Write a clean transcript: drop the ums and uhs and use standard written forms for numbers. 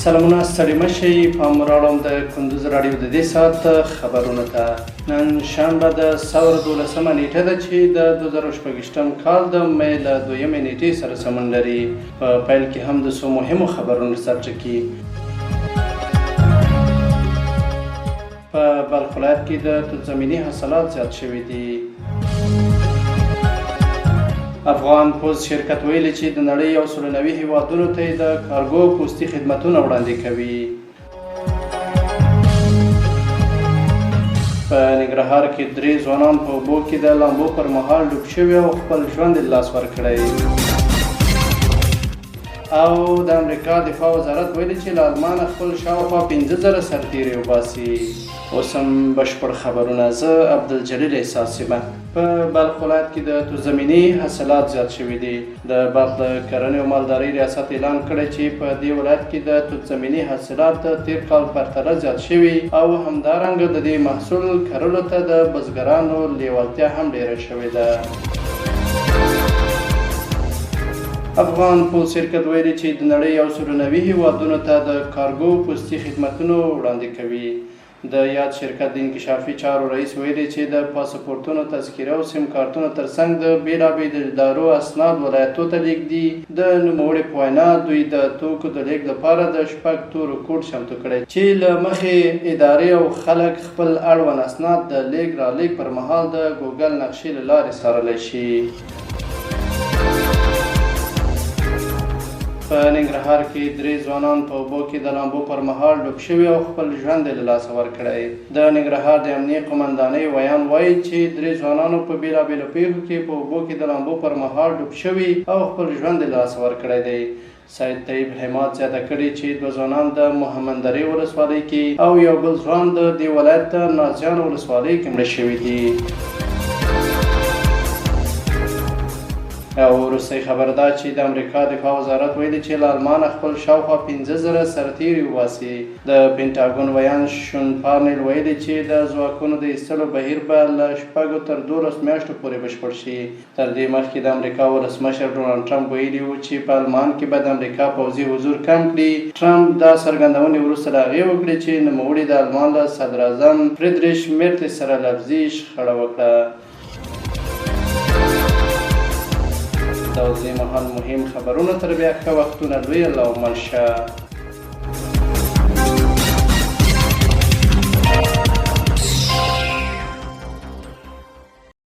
سلامونه ستړي مشئ پام راوړم د کندوز راډیو د دې ساعت خبرونو ته. نن شنبه د ثور 12مه نیټه ده چې د 2016 کال د مې له 2مې نیټې سره سمون لري. په پیل کې هم د څو مهمو خبرونو سرټکي. په بلخ ولایت کې د توت زمیني حاصلات زیات شوي دي. افغان پوز شرکت ویلي چې د نړۍ 190 هیوادونو ته د کارګو پوستي خدمتونه وړاندې کوي. په ننګرهار کې 3 ځوانان په اوبو کې د لامبو پر مهال ډوب شوي او خپل ژوند له لاس ورکړی. او د امریکا دفاع وزارت ویلي چې له آلمانه خپل شاوخوا 50,000 سرتیري وباسي. اوس هم بشپړ خبرونه. زه عبدالجلیل احساس یم. په بلخ ولایت کې د توت زمیني حاصلات زیات شوي دي. د بلخ د کرنې او مالدارۍ ریاست اعلان کړی چې په دې ولایت کې د توت زمیني حاصلات د تیر کال پرتله زیات شوي او همدارنګه د دې محصول کرلو ته د بزګرانو لیوالتیا هم ډیره شوې ده. افغان پوز شرکت ویلي چې د نړۍ 190 هیوادونو ته د کارګو پوستي خدمتونو وړاندې کوي. د یاد شرکت د انکشافي چارو رئیس ویلي چې د پاسپورتونو تذکره او سیم کارتونو ترڅنګ د بیلابیلو ادارو اسناد ولایتو ته لیږدي. د نوموړي په وینا دوی د توکو د لیږد لپاره د 6 تورو کوډ چمتو کړی چې له مخې ادارې او خلک خپل اړوند اسناد د لیږد رالېږد پر مهال د ګوګل نقشې له لارې څارلی شي. په ننګرهار کې 3 ځوانان په اوبو کې د لامبو پر مهال ډوب شوي او خپل ژوند له لاسه ورکړی. د ننګرهار د امنیې قمندانۍ ویان وایي چې 3 ځوانانو په بیلابیلو پیښو کې په اوبو کې د لامبو پر مهال ډوب شوي او خپل ژوند له لاسه ورکړی دی. سید طیب حماد زیاته کړې چې 2 ځوانان د محمدرې ولسوالۍ کې او یو بل ځوان د دې ولایت د نازیان ولسوالۍ کې مړه شوي دي. او وروستی خبر دا چې د امریکا دفاع وزارت ویلي چې له آلمانه خپل شاوخوا 50,000 سرتیري وباسي. د پینټاګون ویان شون پارنیل ویلي چې د ځواکونو د ایستلو بهیر به له 6 تر 12 میاشتو پورې بشپړ شي. تر دې مخکې د امریکا ولسمشر ډونالډ ټرمپ ویلي و چې په آلمان کې به د امریکا پوځي حضور کم کړي. ټرمپ دا څرګندونې وروسته له هغې وکړې چې نوموړي د آلمان له صدراعظم فریدریش میرتس سره لفظي شخړه وکړه. دا اوس دې مهال مهم خبرونه. تر بیا ښه وختونه. لوی الله مل شه.